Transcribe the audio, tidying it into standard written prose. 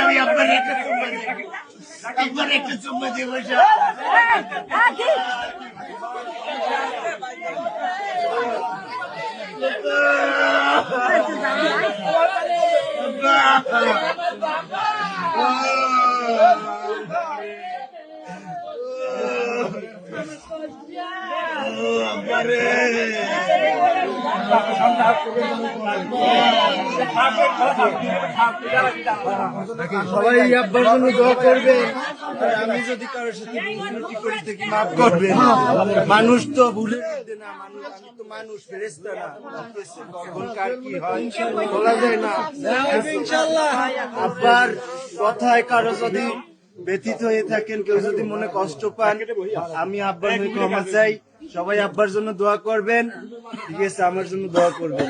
আমি আপনার একটা চুম্বা দিয়ে বসে সবাই আব্বার জন্য দোয়া করবে। আমি যদি কারোর সাথে ভুল করে থাকি মাফ করবে। মানুষ তো ভুলের মধ্যে না, মানুষ আমি তো মানুষ, ফেরেশতা না। কখন কার কি হয় বলা যায় না। ইনশাআল্লাহ আব্বার কথায় কারো যদি ব্যথিত হয়ে থাকেন, কেউ যদি মনে কষ্ট পান, আমি আব্বার হয়ে ক্ষমা চাই। সবাই আব্বার জন্য দোয়া করবেন, ঠিক আছে? আমার জন্য দোয়া করবেন।